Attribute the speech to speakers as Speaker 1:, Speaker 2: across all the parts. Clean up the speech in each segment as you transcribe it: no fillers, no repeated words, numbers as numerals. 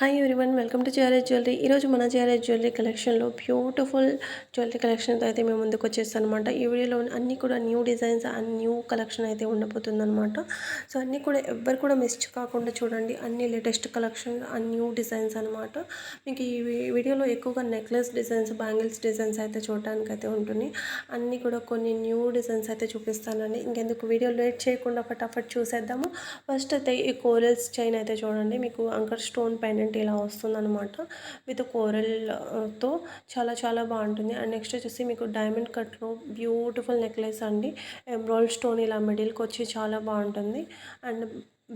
Speaker 1: Hi everyone, welcome to JRS jewellery. ఈరోజు మన JRS jewellery కలెక్షన్లో బ్యూటిఫుల్ జ్యువెలరీ కలెక్షన్తో అయితే మేము ముందుకు వచ్చేస్తాను అనమాట. ఈ వీడియోలో అన్నీ కూడా new designs and new collection అయితే ఉండబోతుంది అనమాట. సో అన్నీ కూడా ఎవ్వరు కూడా మిస్ కాకుండా చూడండి. అన్ని latest collection and new designs అనమాట. మీకు ఈ వీడియోలో ఎక్కువగా నెక్లెస్ డిజైన్స్, బ్యాంగిల్స్ డిజైన్స్ అయితే చూడడానికి అయితే ఉంటుంది. అన్నీ కూడా కొన్ని న్యూ డిజైన్స్ అయితే చూపిస్తానండి. ఇంకెందుకు వీడియో లేట్ చేయకుండా ఫటాఫట్ చూసేద్దాము. ఫస్ట్ అయితే ఈ కోరల్స్ చైన్ అయితే చూడండి. మీకు అంకర్ స్టోన్ పెండెంట్ ఇలా వస్తుందన్నమాట. విత్ కోరల్తో చాలా బాగుంటుంది. అండ్ నెక్స్ట్ వచ్చేసి మీకు డైమండ్ కట్లో బ్యూటిఫుల్ నెక్లెస్ అండి. ఎమ్రాల్డ్ స్టోన్ ఇలా మిడిల్కి వచ్చి చాలా బాగుంటుంది. అండ్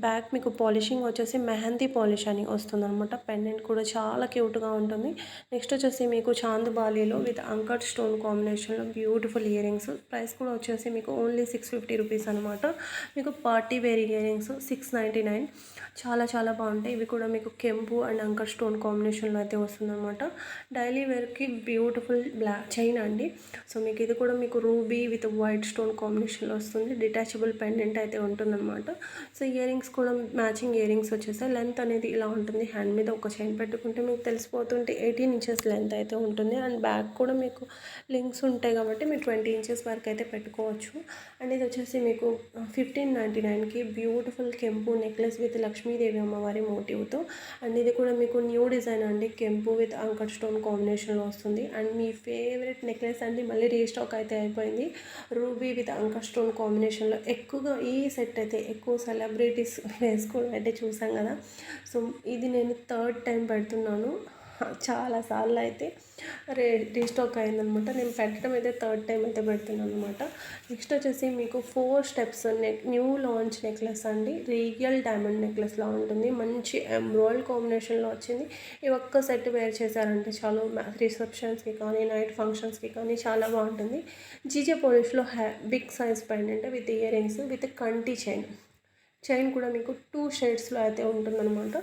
Speaker 1: బ్యాక్ మీకు పాలిషింగ్ వచ్చేసి మెహందీ పాలిష్ అని వస్తుందన్నమాట. పెండెంట్ కూడా చాలా క్యూట్గా ఉంటుంది. నెక్స్ట్ వచ్చేసి మీకు చాంద్ బాలీలో విత్ అంకర్ స్టోన్ కాంబినేషన్లో బ్యూటిఫుల్ ఇయర్ రింగ్స్. ప్రైస్ కూడా వచ్చేసి మీకు ఓన్లీ 650 రూపీస్ అనమాట. మీకు పార్టీ వేర్ ఇయర్ రింగ్స్ 699. చాలా బాగుంటాయి. ఇవి కూడా మీకు కెంపు అండ్ అంకర్ స్టోన్ కాంబినేషన్లో అయితే వస్తుందన్నమాట. డైలీ వేర్కి బ్యూటిఫుల్ బ్లాక్ చైన్ అండి. సో మీకు ఇది కూడా మీకు రూబీ విత్ వైట్ స్టోన్ కాంబినేషన్లో వస్తుంది. డిటాచబుల్ పెండెంట్ అయితే ఉంటుందన్నమాట. సో ఇయర్ రింగ్స్ కూడా మ్యాచింగ్ ఇయర్ రింగ్స్ వచ్చేసాయి. లెంత్ అనేది ఇలా ఉంటుంది. హ్యాండ్ మీద ఒక చైన్ పెట్టుకుంటే మీకు తెలిసిపోతుంటే 18 ఇంచెస్ లెంత్ అయితే ఉంటుంది. అండ్ బ్యాక్ కూడా మీకు లింక్స్ ఉంటాయి కాబట్టి మీరు 20 ఇంచెస్ వరకు అయితే పెట్టుకోవచ్చు. అండ్ ఇది వచ్చేసి మీకు 1599కి బ్యూటిఫుల్ కెంపు నెక్లెస్ విత్ లక్ష్మీదేవి అమ్మవారి మోటివ్తో. అండ్ ఇది కూడా మీకు న్యూ డిజైన్ అండి. కెంపు విత్ అంకర్ స్టోన్ కాంబినేషన్లో వస్తుంది. అండ్ మీ ఫేవరెట్ నెక్లెస్ అండి మళ్ళీ రీస్టాక్ అయితే అయిపోయింది. రూబీ విత్ అంకర్ స్టోన్ కాంబినేషన్లో ఎక్కువగా ఈ సెట్ అయితే ఎక్కువ సెలబ్రిటీస్ వేసుకోవడం అయితే చూసాం కదా. సో ఇది నేను థర్డ్ టైం పెడుతున్నాను. చాలాసార్లు అయితే రీస్టాక్ అయిందనమాట. నేను పెట్టడం అయితే థర్డ్ టైం అయితే పెడుతున్నాను అనమాట. నెక్స్ట్ వచ్చేసి మీకు 4 స్టెప్స్ న్యూ లాంచ్ నెక్లెస్ అండి. రియల్ డైమండ్ నెక్లెస్లా ఉంటుంది. మంచి ఎమ్రాల్డ్ కాంబినేషన్లో వచ్చింది. ఈ ఒక్క సెట్ వేర్ చేశారంటే చాలు రిసెప్షన్స్కి కానీ నైట్ ఫంక్షన్స్కి కానీ చాలా బాగుంటుంది. జీజే పాలిష్లో big size pendant with ear rings with కంటి చైన్ కూడా మీకు 2 షేడ్స్లో అయితే ఉంటుందన్నమాట.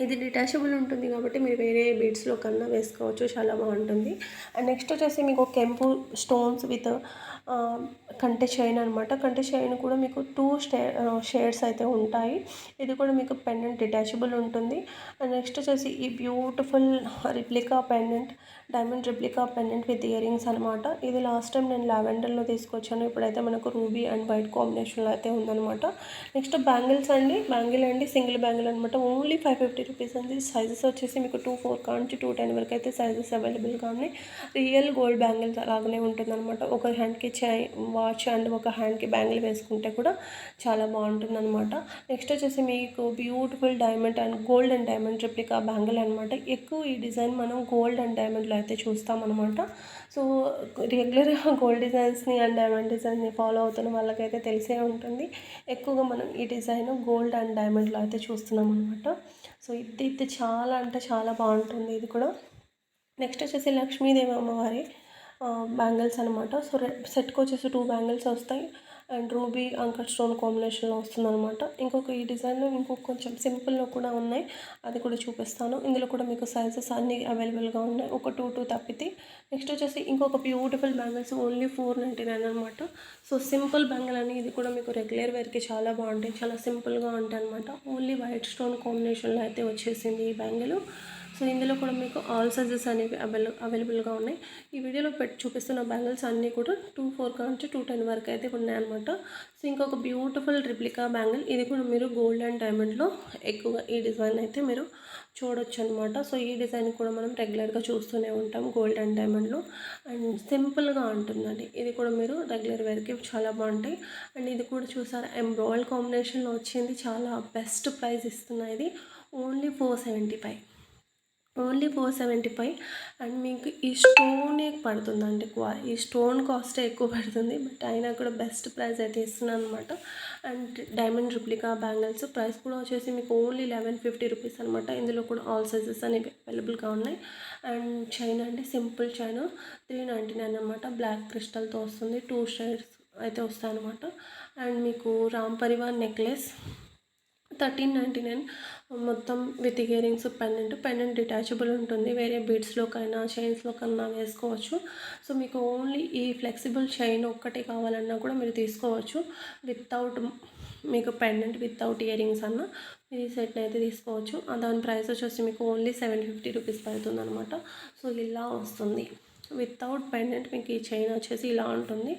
Speaker 1: ఇది డిటాచబుల్ ఉంటుంది కాబట్టి మీరు వేరే బీడ్స్లో కన్నా వేసుకోవచ్చు. చాలా బాగుంటుంది. అండ్ నెక్స్ట్ వచ్చేసి మీకు కెంపు స్టోన్స్ విత్ కంటె చైన్ అనమాట. కంటె చైన్ కూడా మీకు 2 షేడ్స్ అయితే ఉంటాయి. ఇది కూడా మీకు పెండెంట్ డిటాచబుల్ ఉంటుంది. అండ్ నెక్స్ట్ వచ్చేసి ఈ beautiful replica pendant, diamond replica pendant with ear rings అనమాట. ఇది లాస్ట్ టైం నేను లావెండర్లో తీసుకొచ్చాను. ఇప్పుడైతే మనకు రూబీ అండ్ వైట్ కాంబినేషన్లో అయితే ఉందన్నమాట. నెక్స్ట్ బ్యాంగిల్స్ అండి. బ్యాంగిల్ అండి సింగిల్ బ్యాంగిల్ అనమాట. ఓన్లీ 550 రూపీస్ అండి. సైజెస్ వచ్చేసి మీకు 2.4 కాంచి 2.10 వరకు అయితే సైజెస్ అవైలబుల్గా ఉన్నాయి. రియల్ గోల్డ్ బ్యాంగిల్స్ అలాగనే ఉంటుందన్నమాట. ఒక హ్యాండ్కి వాచ్ అండ్ ఒక హ్యాండ్కి బ్యాంగిల్ వేసుకుంటే కూడా చాలా బాగుంటుందన్నమాట. నెక్స్ట్ వచ్చేసి మీకు beautiful diamond and gold and diamond replica bangle అనమాట. ఎక్కువ ఈ డిజైన్ మనం గోల్డ్ అండ్ డైమండ్లో అయితే చూస్తామన్నమాట. సో రెగ్యులర్గా గోల్డ్ డిజైన్స్ని అండ్ డైమండ్ డిజైన్ని ఫాలో అవుతున్న వాళ్ళకైతే తెలిసే ఉంటుంది. ఎక్కువగా మనం ఈ డిజైన్ గోల్డ్ అండ్ డైమండ్లో అయితే చూస్తున్నాం అనమాట. సో ఇది చాలా అంటే చాలా బాగుంటుంది. ఇది కూడా నెక్స్ట్ వచ్చేసి లక్ష్మీదేవి అమ్మవారి బ్యాంగిల్స్ అనమాట. సో సెట్కి వచ్చేసి 2 బ్యాంగిల్స్ వస్తాయి. అండ్ రూబీ అంకర్ స్టోన్ కాంబినేషన్లో వస్తుందన్నమాట. ఇంకొక ఈ డిజైన్లో ఇంకొక కొంచెం సింపుల్లో కూడా ఉన్నాయి. అది కూడా చూపిస్తాను. ఇందులో కూడా మీకు సైజెస్ అన్నీ అవైలబుల్గా ఉన్నాయి. ఒక 2 తప్పితే. నెక్స్ట్ వచ్చేసి ఇంకొక బ్యూటిఫుల్ బ్యాంగిల్స్ ఓన్లీ 499 అనమాట. సో సింపుల్ బ్యాంగిల్ అని ఇది కూడా మీకు రెగ్యులర్ వేర్కి చాలా బాగుంటాయి. చాలా సింపుల్గా ఉంటాయి అనమాట. ఓన్లీ వైట్ స్టోన్ కాంబినేషన్లో అయితే వచ్చేసింది ఈ బ్యాంగిల్. సో ఇందులో కూడా మీకు ఆల్ సైజెస్ అనేవి అవైలబుల్గా ఉన్నాయి. ఈ వీడియోలో చూపిస్తున్న బ్యాంగిల్స్ అన్నీ కూడా 2.4 కాంచి 2.10 వరకు అయితే ఉన్నాయన్నమాట. సో ఇంకొక బ్యూటిఫుల్ రిప్లికా బ్యాంగిల్. ఇది కూడా మీరు గోల్డ్ అండ్ డైమండ్లో ఎక్కువగా ఈ డిజైన్ అయితే మీరు చూడొచ్చు అనమాట. సో ఈ డిజైన్ కూడా మనం రెగ్యులర్గా చూస్తూనే ఉంటాం గోల్డ్ అండ్ డైమండ్లో. అండ్ సింపుల్గా ఉంటుందండి. ఇది కూడా మీరు రెగ్యులర్ వేర్కి చాలా బాగుంటాయి. అండ్ ఇది కూడా చూసారా ఎంబ్రాయిడ్ కాంబినేషన్లో వచ్చింది. చాలా బెస్ట్ ప్రైస్ ఇస్తున్నాయి. ఇది ఓన్లీ 475. ఓన్లీ 475. అండ్ మీకు ఈ స్టోనే పడుతుందండి. ఈ స్టోన్ కాస్ట్ ఎక్కువ పడుతుంది. బట్ అయినా కూడా బెస్ట్ ప్రైస్ అయితే ఇస్తున్నాను అనమాట. And diamond replica bangles price కూడా వచ్చేసి మీకు ఓన్లీ 1150 రూపీస్ అనమాట. ఇందులో కూడా ఆల్ సైజెస్ అనేవి అవైలబుల్గా ఉన్నాయి. అండ్ చైన్ అండి సింపుల్ చైన్ 399 అనమాట. బ్లాక్ క్రిస్టల్తో వస్తుంది. 2 షేడ్స్ అయితే వస్తాయి అనమాట. అండ్ మీకు రామ్ పరివార్ నెక్లెస్ 1399 మొత్తం with ear rings pendant detachable ఉంటుంది. వేరే బీడ్స్లో కైనా చైన్స్లో కన్నా వేసుకోవచ్చు. సో మీకు ఓన్లీ ఈ ఫ్లెక్సిబుల్ చైన్ ఒక్కటి కావాలన్నా కూడా మీరు తీసుకోవచ్చు. వితౌట్ మీకు పెండెంట్ వితౌట్ ఇయర్ రింగ్స్ అన్న ఈ సెట్ని అయితే తీసుకోవచ్చు. దాని ప్రైస్ వచ్చేసి మీకు ఓన్లీ 750 రూపీస్ పడుతుంది అనమాట. సో ఇలా వస్తుంది వితౌట్ పెండెంట్. మీకు ఈ చైన్ వచ్చేసి ఇలా ఉంటుంది.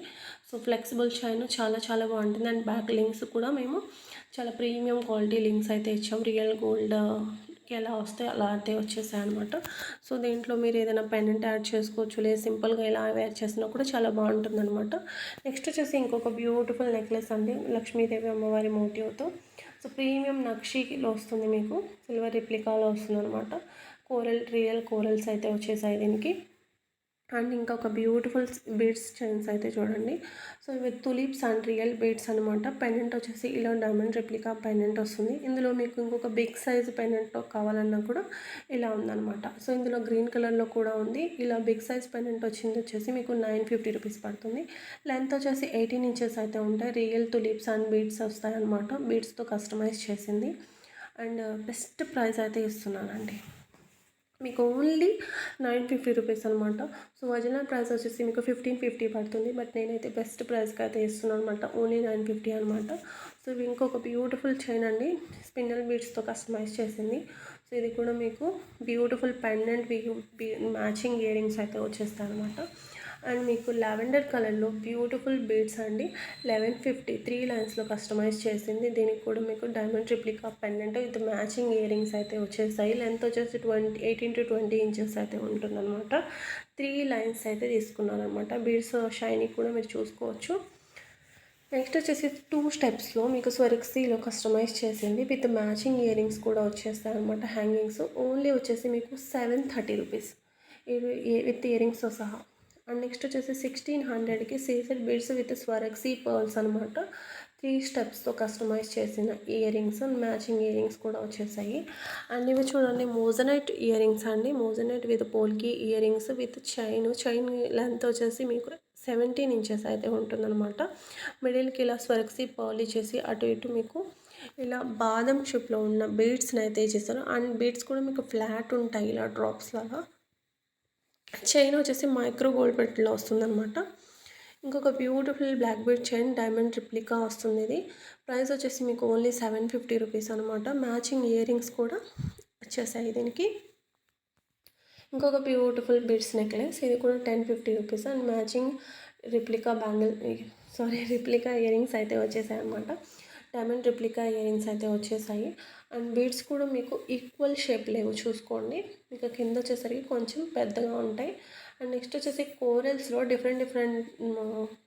Speaker 1: సో ఫ్లెక్సిబుల్ చైన్ చాలా చాలా బాగుంటుంది. అండ్ బ్యాక్ లింక్స్ కూడా మేము చాలా ప్రీమియం క్వాలిటీ లింక్స్ అయితే ఇచ్చాం. రియల్ గోల్డ్కి ఎలా వస్తాయి అలా అయితే వచ్చేసాయి అనమాట. సో దీంట్లో మీరు ఏదైనా పెండెంట్ యాడ్ చేసుకోవచ్చు, లేదు సింపుల్గా ఇలా వేర్ చేసినా కూడా చాలా బాగుంటుంది అనమాట. నెక్స్ట్ వచ్చేసి ఇంకొక బ్యూటిఫుల్ నెక్లెస్ అండి, లక్ష్మీదేవి అమ్మవారి మోటివ్తో. సో ప్రీమియం నక్షీలో వస్తుంది, మీకు సిల్వర్ రిప్లికాలో వస్తుంది అనమాట. రియల్ కోరల్స్ అయితే వచ్చేసాయి దీనికి. అండ్ ఇంకొక బ్యూటిఫుల్ బీడ్స్ చైన్స్ అయితే చూడండి. సో ఇవి తులిప్స్ అండ్ రియల్ బీడ్స్ అనమాట. పెండెంట్ వచ్చేసి ఇలా డైమండ్ రెప్లికా పెండెంట్ వస్తుంది. ఇందులో మీకు ఇంకొక బిగ్ సైజ్ పెండెంట్ కావాలన్నా కూడా ఇలా ఉందన్నమాట. సో ఇందులో గ్రీన్ కలర్లో కూడా ఉంది. ఇలా బిగ్ సైజ్ పెండెంట్ వచ్చేసి మీకు 950 రూపీస్ పడుతుంది. లెంత్ వచ్చేసి 18 ఇంచెస్ అయితే ఉంటాయి. రియల్ తులిప్స్ అండ్ బీడ్స్ వస్తాయి అనమాట. బీడ్స్తో కస్టమైజ్ చేసింది. అండ్ బెస్ట్ ప్రైస్ అయితే ఇస్తున్నానండి, మీకు ఓన్లీ 950 రూపీస్ అనమాట. సో ఒరిజినల్ ప్రైస్ వచ్చేసి మీకు 1550 పడుతుంది. బట్ నేనైతే బెస్ట్ ప్రైస్కి అయితే ఇస్తున్నాను అనమాట, ఓన్లీ 950 అనమాట. సో ఇవి ఇంకొక బ్యూటిఫుల్ చైన్ అండి, స్పిన్నల్ బీడ్స్తో కస్టమైజ్ చేసింది. సో ఇది కూడా మీకు beautiful pendant matching ear rings అయితే వచ్చేస్తాయి అనమాట. అండ్ మీకు లావెండర్ కలర్లో బ్యూటిఫుల్ బీడ్స్ అండి, 1150 3 లైన్స్లో కస్టమైజ్ చేసింది. దీనికి కూడా మీకు డైమండ్ ట్రిప్లికా pendant with matching ear rings అయితే వచ్చేసాయి. లెంత్ వచ్చేసి 18 to 20 ఇంచెస్ అయితే ఉంటుందన్నమాట. 3 లైన్స్ అయితే తీసుకున్నాను అనమాట. బీడ్స్ షైనింగ్ కూడా మీరు చూసుకోవచ్చు. నెక్స్ట్ వచ్చేసి 2 స్టెప్స్లో మీకు స్వర్క్సీలో కస్టమైజ్ చేసింది విత్ మ్యాచింగ్ ఇయర్ రింగ్స్ కూడా వచ్చేస్తాయి అనమాట. హ్యాంగింగ్స్ ఓన్లీ వచ్చేసి మీకు 730 రూపీస్ ఇవి విత్ ఇయర్ రింగ్స్తో సహా. అండ్ నెక్స్ట్ వచ్చేసి 1600కి CZ beads with Swarovski pearls అనమాట. 3 స్టెప్స్తో కస్టమైజ్ చేసిన ear rings, matching ear rings కూడా వచ్చేసాయి. అండ్ ఇవి చూడండి మోజనైట్ ఇయర్ రింగ్స్ అండి, moissanite with polki ear rings with chain length వచ్చేసి మీకు 17 ఇంచెస్ అయితే ఉంటుందన్నమాట. మిడిల్కి ఇలా స్వరక్సీ పర్ల్ ఇచ్చేసి అటు ఇటు మీకు ఇలా బాదం షేప్లో ఉన్న బీడ్స్ని అయితే చేస్తారు. అండ్ బీడ్స్ కూడా మీకు ఫ్లాట్ ఉంటాయి ఇలా డ్రాప్స్ లాగా. చైన్ వచ్చేసి మైక్రో గోల్డ్ పెట్లో వస్తుందన్నమాట. ఇంకొక beautiful black bead chain diamond ట్రిప్లికా వస్తుంది. ఇది ప్రైస్ వచ్చేసి మీకు ఓన్లీ 750 రూపీస్ అనమాట. మ్యాచింగ్ ఇయర్ రింగ్స్ కూడా వచ్చేసాయి దీనికి. ఇంకొక బ్యూటిఫుల్ బీడ్స్ నెక్లెస్, ఇది కూడా 1050 rupees. And matching replica year rings అయితే వచ్చేసాయి అనమాట. డైమండ్ రిప్లికా ఇయర్ రింగ్స్ అయితే వచ్చేసాయి. అండ్ బీడ్స్ కూడా మీకు ఈక్వల్ షేప్ లేవు చూసుకోండి, మీకు కింద వచ్చేసరికి కొంచెం పెద్దగా ఉంటాయి. అండ్ నెక్స్ట్ వచ్చేసి కోరల్స్లో డిఫరెంట్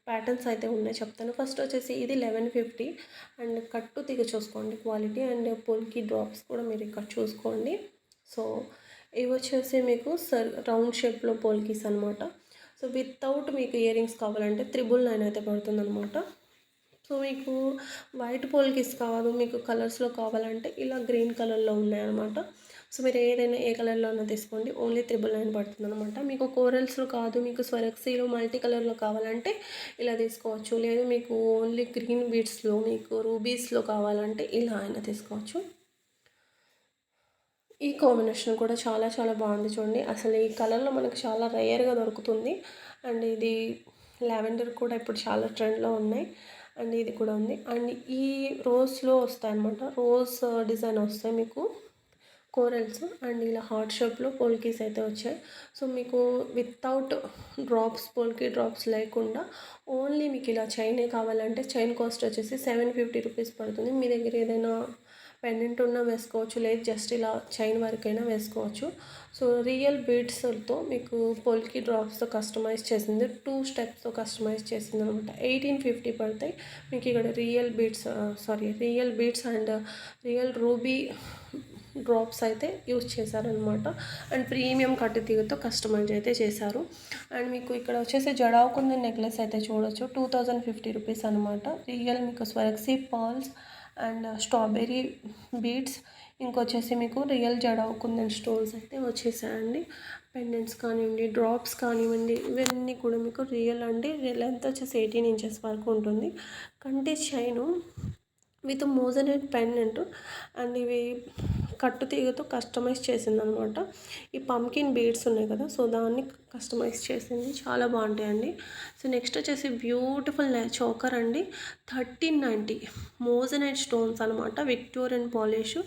Speaker 1: ప్యాటర్న్స్ అయితే ఉన్నాయి, చెప్తాను. ఫస్ట్ వచ్చేసి ఇది 1150. అండ్ కట్టు తీగ చూసుకోండి క్వాలిటీ. అండ్ పొల్కి డ్రాప్స్ కూడా మీరు ఇక్కడ చూసుకోండి. సో ఇవి వచ్చేసి మీకు రౌండ్ షేప్లో పోల్కీస్ అనమాట. సో వితౌట్ మీకు ఇయర్ రింగ్స్ కావాలంటే 999 అయితే పడుతుంది అనమాట. సో మీకు వైట్ పోల్కీస్ కావాలి, మీకు కలర్స్లో కావాలంటే ఇలా గ్రీన్ కలర్లో ఉన్నాయన్నమాట. సో మీరు ఏదైనా ఏ కలర్లో అయినా తీసుకోండి, ఓన్లీ 999 పడుతుంది అనమాట. మీకు కోరల్స్లో కాదు, మీకు స్వరక్సీలో మల్టీ కలర్లో కావాలంటే ఇలా తీసుకోవచ్చు. లేదు మీకు ఓన్లీ గ్రీన్ బీడ్స్లో మీకు రూబీస్లో కావాలంటే ఇలా అయినా తీసుకోవచ్చు. ఈ కాంబినేషన్ కూడా చాలా చాలా బాగుంది చూడండి. అసలు ఈ కలర్లో మనకు చాలా రేర్గా దొరుకుతుంది. అండ్ ఇది లావెండర్ కూడా ఇప్పుడు చాలా ట్రెండ్లో ఉన్నాయి. అండ్ ఇది కూడా ఉంది. అండ్ ఈ రోజ్లో వస్తాయి అన్నమాట, రోజ్ డిజైన్ వస్తాయి మీకు కోరల్స్. అండ్ ఇలా హార్ట్ షేప్లో పోల్కీస్ అయితే వచ్చాయి. సో మీకు వితౌట్ పోల్కీ డ్రాప్స్ లేకుండా ఓన్లీ మీకు ఇలా చైనే కావాలంటే చైన్ కాస్ట్ వచ్చేసి 750 రూపీస్ పడుతుంది. మీ దగ్గర ఏదైనా పెండెంట్ ఉన్నా వేసుకోవచ్చు, లేదు జస్ట్ ఇలా చైన్ వరకైనా వేసుకోవచ్చు. సో రియల్ బీడ్స్తో మీకు పోల్కి డ్రాప్స్తో కస్టమైజ్ చేసింది, 2 స్టెప్స్తో కస్టమైజ్ చేసింది అనమాట. 1850 పడతాయి మీకు. ఇక్కడ real beads and real ruby drops అయితే యూజ్ చేశారనమాట. అండ్ ప్రీమియం కట్టు తీగతో కస్టమైజ్ అయితే చేశారు. అండ్ మీకు ఇక్కడ వచ్చేసి జడావుకుంది నెక్లెస్ అయితే చూడొచ్చు, 2050 రూపీస్ అనమాట. రియల్ మీకు Swarovski pearls and strawberry beads, ఇంకొచ్చేసి మీకు రియల్ జడావు కుందన్ స్టోన్స్ అయితే వచ్చేసాయండి. పెండెంట్స్ కానివ్వండి, డ్రాప్స్ కానివ్వండి, ఇవన్నీ కూడా మీకు రియల్ అండి. లెంత్ వచ్చేసి 18 ఇంచెస్ వరకు ఉంటుంది. కంటి chain with moissanite pendant. And ఇవి కట్టు తీగతో కస్టమైజ్ చేసిందనమాట. ఈ పంకిన్ బీడ్స్ ఉన్నాయి కదా, సో దాన్ని కస్టమైజ్ చేసింది, చాలా బాగుంటాయండి. సో నెక్స్ట్ వచ్చేసి బ్యూటిఫుల్ చోకర్ అండి, 1390 మోజనైట్ స్టోన్స్ అనమాట, విక్టోరియన్ పాలిష్.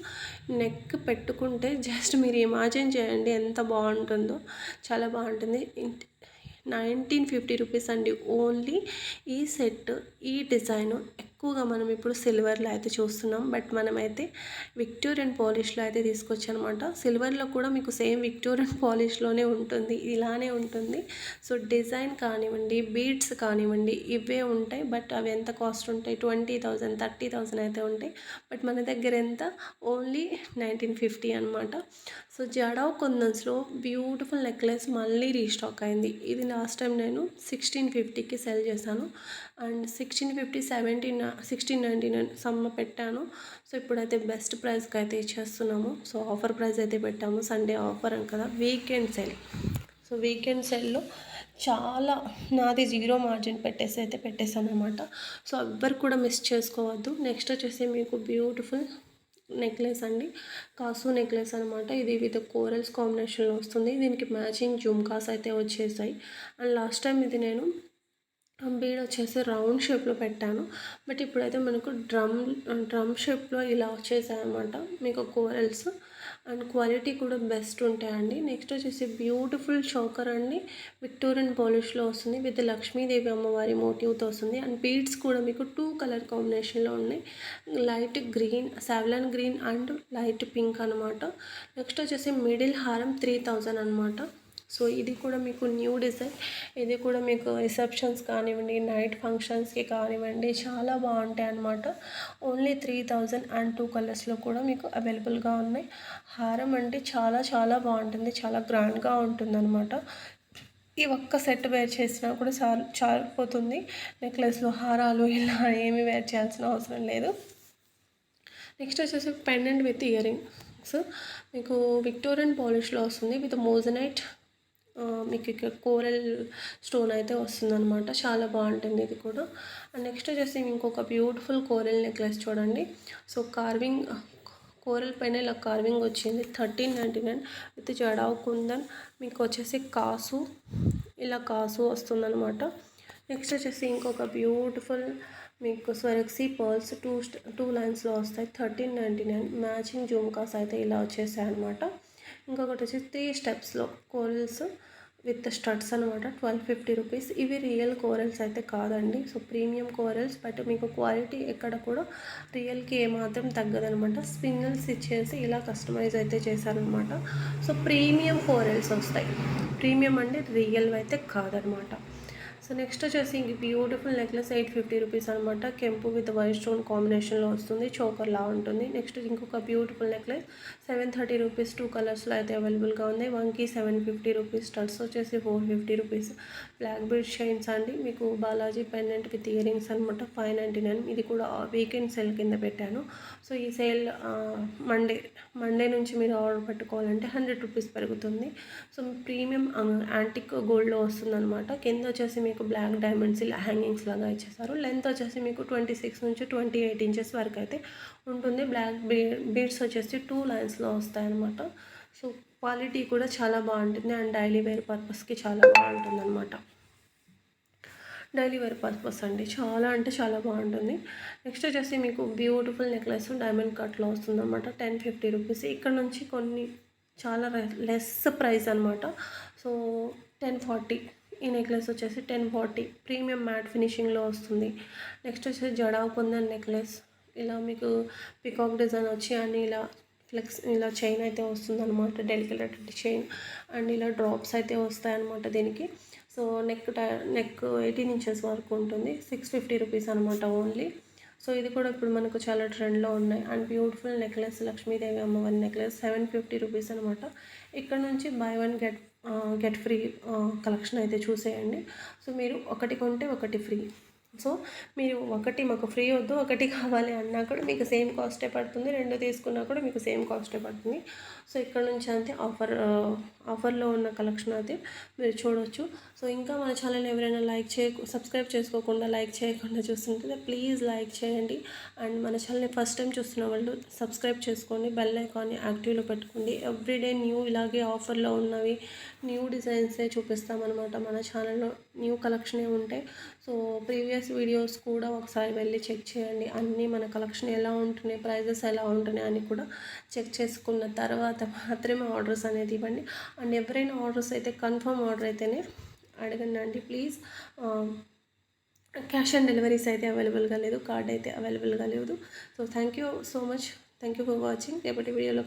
Speaker 1: నెక్ పెట్టుకుంటే జస్ట్ మీరు ఇమాజిన్ చేయండి ఎంత బాగుంటుందో, చాలా బాగుంటుంది. 1950 రూపీస్ అండి ఓన్లీ. ఈ సెట్, ఈ డిజైన్ ఎక్కువగా మనం ఇప్పుడు సిల్వర్లో అయితే చూస్తున్నాం, బట్ మనమైతే విక్టోరియన్ పాలిష్లో అయితే తీసుకొచ్చనమాట. సిల్వర్లో కూడా మీకు సేమ్ విక్టోరియన్ పాలిష్లోనే ఉంటుంది, ఇలానే ఉంటుంది. సో డిజైన్ కానివ్వండి, బీడ్స్ కానివ్వండి, ఇవే ఉంటాయి. బట్ అవి ఎంత కాస్ట్ ఉంటాయి, 20,000 30,000 అయితే ఉంటాయి. బట్ మన దగ్గర ఎంత, ఓన్లీ 1950 అనమాట. సో జడావ్ కుందన్స్లో బ్యూటిఫుల్ నెక్లెస్ మళ్ళీ రీస్టాక్ అయింది. ఇది లాస్ట్ టైం నేను 1650కి సెల్ చేశాను, అండ్ 1650 1699 సమ్మ పెట్టాను. సో ఇప్పుడైతే బెస్ట్ ప్రైస్కి అయితే ఇచ్చేస్తున్నాము. సో ఆఫర్ ప్రైస్ అయితే పెట్టాము, సండే ఆఫర్ అని కదా, వీకెండ్ సెల్. సో వీకెండ్ సెల్లో చాలా, నాది 0 మార్జిన్ అయితే పెట్టేశాను అనమాట. సో ఎవ్వరు కూడా మిస్ చేసుకోవద్దు. నెక్స్ట్ వచ్చేసి మీకు బ్యూటిఫుల్ నెక్లెస్ అండి, కాసు నెక్లెస్ అనమాట. ఇది విత్ కోరల్స్ కాంబినేషన్లో వస్తుంది. దీనికి మ్యాచింగ్ జుమ్కాస్ అయితే వచ్చేసాయి. అండ్ లాస్ట్ టైం ఇది నేను బీడ్ వచ్చేసి రౌండ్ షేప్లో పెట్టాను, బట్ ఇప్పుడైతే మనకు డ్రమ్ షేప్లో ఇలా వచ్చేసాయి అనమాట మీకు కోరల్స్. అండ్ క్వాలిటీ కూడా బెస్ట్ ఉంటాయండి. నెక్స్ట్ వచ్చేసి బ్యూటిఫుల్ చోకర్ అండి, విక్టోరియన్ పాలిష్లో వస్తుంది, విత్ లక్ష్మీదేవి అమ్మవారి మోటివ్తో వస్తుంది. అండ్ బీడ్స్ కూడా మీకు 2 కలర్ కాంబినేషన్లో ఉన్నాయి, light green, Savlon green and light pink అనమాట. నెక్స్ట్ వచ్చేసి మిడిల్ హారం 3000 అనమాట. సో ఇది కూడా మీకు న్యూ డిజైన్, ఇది కూడా మీకు రిసెప్షన్స్ కానివ్వండి, నైట్ ఫంక్షన్స్కి కానివ్వండి, చాలా బాగుంటాయి అన్నమాట. ఓన్లీ 3000 అండ్ 2 కలర్స్లో కూడా మీకు అవైలబుల్గా ఉన్నాయి. హారం అంటే చాలా చాలా బాగుంటుంది, చాలా గ్రాండ్గా ఉంటుందన్నమాట. ఈ ఒక్క సెట్ వేర్ చేసినా కూడా చాలిపోతుంది. నెక్లెస్లు, హారాలు ఇలా ఏమి వేర్ చేయాల్సిన అవసరం లేదు. నెక్స్ట్ వచ్చేసి పెండెంట్ విత్ ఇయర్ రింగ్స్, మీకు విక్టోరియన్ పాలిష్లో వస్తుంది, విత్ మోజనైట్ మీకు ఇక్కడ కోరల్ స్టోన్ అయితే వస్తుందన్నమాట, చాలా బాగుంటుంది ఇది కూడా. అండ్ నెక్స్ట్ వచ్చేసి ఇంకొక బ్యూటిఫుల్ కోరల్ నెక్లెస్ చూడండి. సో కార్వింగ్, కోరల్ పైన ఇలా కార్వింగ్ వచ్చింది, 1399 విత్ జడావ్ కుందన్. మీకు వచ్చేసి కాసు, ఇలా కాసు వస్తుందన్నమాట. నెక్స్ట్ వచ్చేసి ఇంకొక బ్యూటిఫుల్ మీకు స్వరక్సీ పర్ల్స్ 2 లైన్స్లో వస్తాయి, 1399. మ్యాచింగ్ జుమ్కాస్ అయితే ఇలా వచ్చేసాయి అనమాట. ఇంకొకటి వచ్చి 3 స్టెప్స్లో కోరల్స్ విత్ స్టడ్స్ అనమాట, 1250 రూపీస్. ఇవి రియల్ కోరల్స్ అయితే కాదండి, సో ప్రీమియం కోరల్స్, బట్ మీకు క్వాలిటీ ఎక్కడ కూడా రియల్కి ఏమాత్రం తగ్గదనమాట. స్పిన్నల్స్ ఇచ్చేసి ఇలా కస్టమైజ్ అయితే చేశారనమాట. సో ప్రీమియం కోరల్స్ వస్తాయి, ప్రీమియం అంటే రియల్ అయితే కాదనమాట. సో నెక్స్ట్ వచ్చేసి బ్యూటిఫుల్ నెక్లెస్ 850 రూపీస్ అనమాట, కెంపు విత్ వైట్ స్టోన్ కాంబినేషన్లో వస్తుంది, చోకర్ లా ఉంటుంది. నెక్స్ట్ ఇంకొక బ్యూటిఫుల్ నెక్లెస్ 730 రూపీస్, 2 కలర్స్లో అయితే అవైలబుల్గా ఉంది. 1కి 750 రూపీస్, స్టడ్స్ వచ్చేసి 450 రూపీస్. బ్లాక్ బీడ్ షైన్స్ అండి, మీకు Balaji pendant with ear rings అనమాట, 599. ఇది కూడా వీకెండ్ సేల్ కింద పెట్టాను. సో ఈ సేల్ మండే నుంచి మీరు ఆర్డర్ పెట్టుకోవాలంటే 100 రూపీస్ పెరుగుతుంది. సో ప్రీమియం యాంటిక్ గోల్డ్లో వస్తుంది అనమాట. కింద వచ్చేసి మీకు బ్లాక్ డైమండ్స్ ఇలా హ్యాంగింగ్స్ లాగా ఇచ్చేసారు. లెంత్ వచ్చేసి మీకు 26 నుంచి 28 ఇంచెస్ వరకు అయితే ఉంటుంది. బ్లాక్ బీడ్స్ వచ్చేసి 2 లైన్స్లో వస్తాయన్నమాట. సో క్వాలిటీ కూడా చాలా బాగుంటుంది, అండ్ డైలీ వేర్ పర్పస్కి చాలా బాగుంటుంది అనమాట. డైలీ వేర్ పర్పస్ అండి, చాలా అంటే చాలా బాగుంటుంది. నెక్స్ట్ వచ్చేసి మీకు బ్యూటిఫుల్ నెక్లెస్ డైమండ్ కట్లో వస్తుంది అనమాట, 1050 రూపీస్. ఇక్కడ నుంచి కొన్ని చాలా లెస్ ప్రైస్ అనమాట. సో 1040. ఈ నెక్లెస్ వచ్చేసి 1040, ప్రీమియం మ్యాట్ ఫినిషింగ్లో వస్తుంది. నెక్స్ట్ వచ్చేసి జడావ్ కుందన్ నెక్లెస్, ఇలా మీకు పికాక్ డిజైన్ వచ్చి అని ఇలా చైన్ అయితే వస్తుంది అనమాట, డెలికేటెడ్ చైన్. అండ్ ఇలా డ్రాప్స్ అయితే వస్తాయి అనమాట దీనికి. సో నెక్ 18 ఇంచెస్ వరకు ఉంటుంది, 650 రూపీస్ అనమాట ఓన్లీ. సో ఇది కూడా ఇప్పుడు మనకు చాలా ట్రెండ్లో ఉన్నాయి. అండ్ బ్యూటిఫుల్ నెక్లెస్, లక్ష్మీదేవి అమ్మవారి నెక్లెస్, 750 రూపీస్ అనమాట. ఇక్కడ నుంచి బై 1 గెట్ ఫ్రీ కలెక్షన్ అయితే చూసేయండి. సో మీరు ఒకటి కొంటే ఒకటి ఫ్రీ, సో మీరు ఒకటి మాకు ఫ్రీ వద్దు, ఒకటి కావాలి అన్నా కూడా మీకు సేమ్ కాస్టే పడుతుంది, రెండు తీసుకున్నా కూడా మీకు సేమ్ కాస్టే పడుతుంది. సో ఇక్కడ నుంచి అంతే ఆఫర్లో ఉన్న కలెక్షన్ అయితే మీరు చూడొచ్చు. సో ఇంకా మన ఛానల్ ఎవరైనా సబ్స్క్రైబ్ చేసుకోకుండా లైక్ చేయకుండా చూస్తుంటే ప్లీజ్ లైక్ చేయండి. అండ్ మన ఛానల్ని ఫస్ట్ టైం చూస్తున్న వాళ్ళు సబ్స్క్రైబ్ చేసుకోండి, బెల్ ఐకాన్ని యాక్టివ్లో పెట్టుకోండి. ఎవ్రీడే న్యూ ఇలాగే ఆఫర్లో ఉన్నవి న్యూ డిజైన్సే చూపిస్తామన్నమాట మన ఛానల్లో, న్యూ కలెక్షనే ఉంటాయి. సో ప్రీవియస్ వీడియోస్ కూడా ఒకసారి వెళ్ళి చెక్ చేయండి. అన్నీ మన కలెక్షన్ ఎలా ఉంటున్నాయి, ప్రైజెస్ ఎలా ఉంటున్నాయి అని కూడా చెక్ చేసుకున్న తర్వాత మాత్రమే ఆర్డర్స్ అనేది ఇవ్వండి. అండ్ ఎవరైనా ఆర్డర్స్ అయితే కన్ఫర్మ్ ఆర్డర్ అయితేనే అడగండి అండి ప్లీజ్. క్యాష్ ఆన్ డెలివరీస్ అయితే అవైలబుల్గా లేదు, కార్డ్ అయితే అవైలబుల్గా లేదు. So thank you so much, thank you for watching. రేపటి వీడియోలో